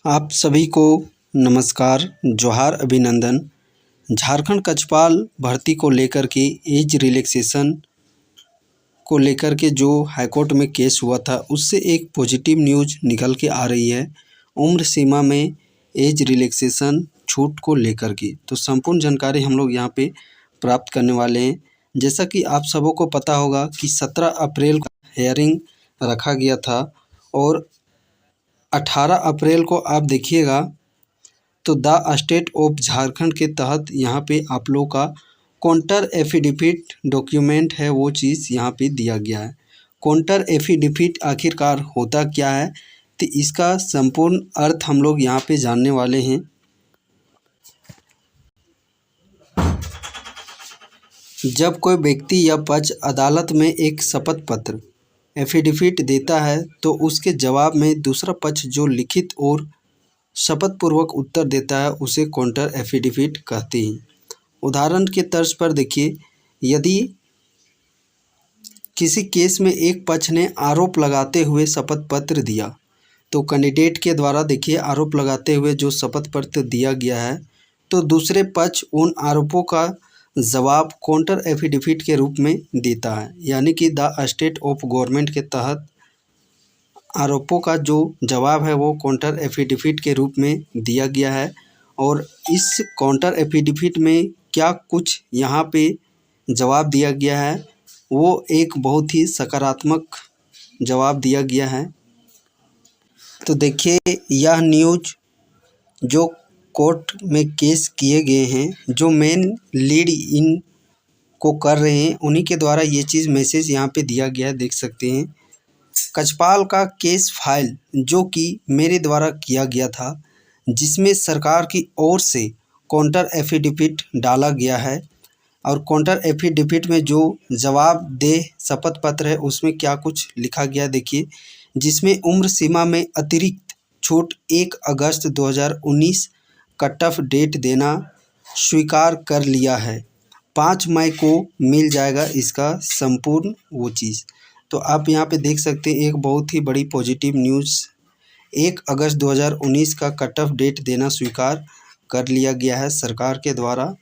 आप सभी को नमस्कार, जोहार, अभिनंदन। झारखंड कक्षपाल भर्ती को लेकर के एज रिलैक्सेशन को लेकर के जो हाईकोर्ट में केस हुआ था, उससे एक पॉजिटिव न्यूज़ निकल के आ रही है उम्र सीमा में एज रिलैक्सेशन छूट को लेकर के। तो संपूर्ण जानकारी हम लोग यहाँ पे प्राप्त करने वाले हैं। जैसा कि आप सबों को पता होगा कि 17 अप्रैल को हेयरिंग रखा गया था और 18 अप्रैल को आप देखिएगा तो द स्टेट ऑफ झारखंड के तहत यहाँ पे आप लोग का काउंटर एफिडेविट डॉक्यूमेंट है, वो चीज़ यहाँ पे दिया गया है। काउंटर एफिडेविट आखिरकार होता क्या है, तो इसका संपूर्ण अर्थ हम लोग यहाँ पे जानने वाले हैं। जब कोई व्यक्ति या पक्ष अदालत में एक शपथ पत्र एफिडेविट देता है तो उसके जवाब में दूसरा पक्ष जो लिखित और शपथ पूर्वक उत्तर देता है उसे काउंटर एफिडेविट कहते हैं। उदाहरण के तर्ज पर देखिए, यदि किसी केस में एक पक्ष ने आरोप लगाते हुए शपथ पत्र दिया तो कैंडिडेट के द्वारा देखिए आरोप लगाते हुए जो शपथ पत्र दिया गया है तो दूसरे पक्ष उन आरोपों का जवाब काउंटर एफिडेविट के रूप में देता है। यानी कि द स्टेट ऑफ गवर्नमेंट के तहत आरोपों का जो जवाब है वो काउंटर एफिडेविट के रूप में दिया गया है। और इस काउंटर एफिडेविट में क्या कुछ यहाँ पे जवाब दिया गया है, वो एक बहुत ही सकारात्मक जवाब दिया गया है। तो देखिए, यह न्यूज़ जो कोर्ट में केस किए गए हैं, जो मेन लीड इन को कर रहे हैं, उन्हीं के द्वारा ये चीज़ मैसेज यहाँ पे दिया गया है, देख सकते हैं। कक्षपाल का केस फाइल जो कि मेरे द्वारा किया गया था, जिसमें सरकार की ओर से काउंटर एफिडेविट डाला गया है और काउंटर एफिडेविट में जो जवाबदेह शपथ पत्र है उसमें क्या कुछ लिखा गया देखिए, जिसमें उम्र सीमा में अतिरिक्त छूट 1 अगस्त 2019 कट ऑफ डेट देना स्वीकार कर लिया है। 5 मई को मिल जाएगा इसका संपूर्ण वो चीज़। तो आप यहाँ पे देख सकते हैं एक बहुत ही बड़ी पॉजिटिव न्यूज़, 1 अगस्त 2019 का कट ऑफ डेट देना स्वीकार कर लिया गया है सरकार के द्वारा।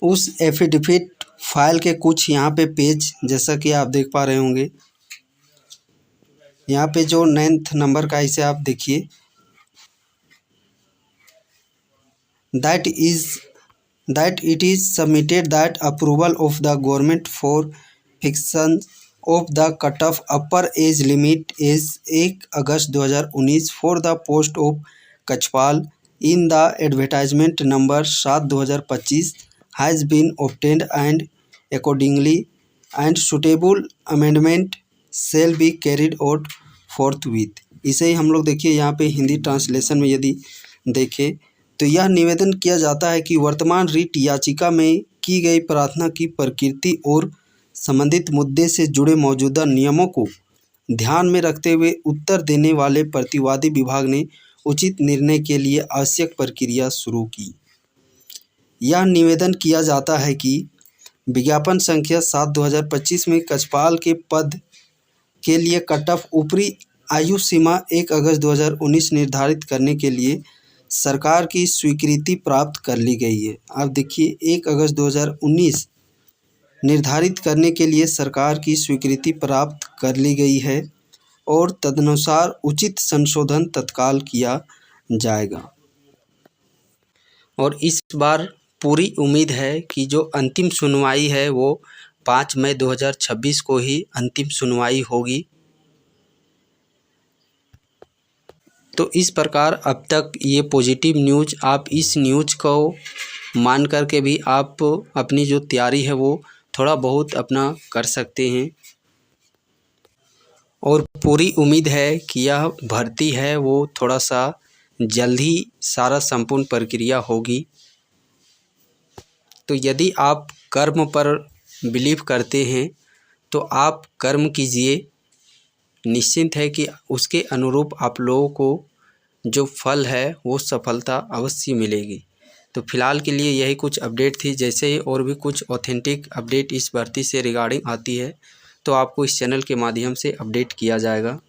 उस एफिडेविट फाइल के कुछ यहाँ पे पेज जैसा कि आप देख पा रहे होंगे, यहाँ पे जो 9th नंबर का इसे आप देखिए, that it is submitted that approval of the government for fixation of the cutoff upper age limit is 1 August 2019 for the post of कक्षपाल in the advertisement number 7/2025 has been obtained and accordingly and suitable amendment shall be carried out forthwith। इसे ही हम लोग देखिए यहाँ पे Hindi translation में यदि देखें तो यह निवेदन किया जाता है कि वर्तमान रिट याचिका में की गई प्रार्थना की प्रकृति और संबंधित मुद्दे से जुड़े मौजूदा नियमों को ध्यान में रखते हुए उत्तर देने वाले प्रतिवादी विभाग ने उचित निर्णय के लिए आवश्यक प्रक्रिया शुरू की। यह निवेदन किया जाता है कि विज्ञापन संख्या 7/2025 में कक्षपाल के पद के लिए कट ऑफ ऊपरी आयु सीमा 1 अगस्त 2019 निर्धारित करने के लिए सरकार की स्वीकृति प्राप्त कर ली गई है। आप देखिए 1 अगस्त 2019 निर्धारित करने के लिए सरकार की स्वीकृति प्राप्त कर ली गई है और तदनुसार उचित संशोधन तत्काल किया जाएगा। और इस बार पूरी उम्मीद है कि जो अंतिम सुनवाई है वो 5 मई 2026 को ही अंतिम सुनवाई होगी। तो इस प्रकार अब तक ये पॉजिटिव न्यूज़, आप इस न्यूज़ को मान कर के भी आप अपनी जो तैयारी है वो थोड़ा बहुत अपना कर सकते हैं। और पूरी उम्मीद है कि यह भर्ती है वो थोड़ा सा जल्द ही सारा संपूर्ण प्रक्रिया होगी। तो यदि आप कर्म पर बिलीव करते हैं तो आप कर्म कीजिए, निश्चिंत है कि उसके अनुरूप आप लोगों को जो फल है वो सफलता अवश्य मिलेगी। तो फिलहाल के लिए यही कुछ अपडेट थी। जैसे ही और भी कुछ ऑथेंटिक अपडेट इस भर्ती से रिगार्डिंग आती है तो आपको इस चैनल के माध्यम से अपडेट किया जाएगा।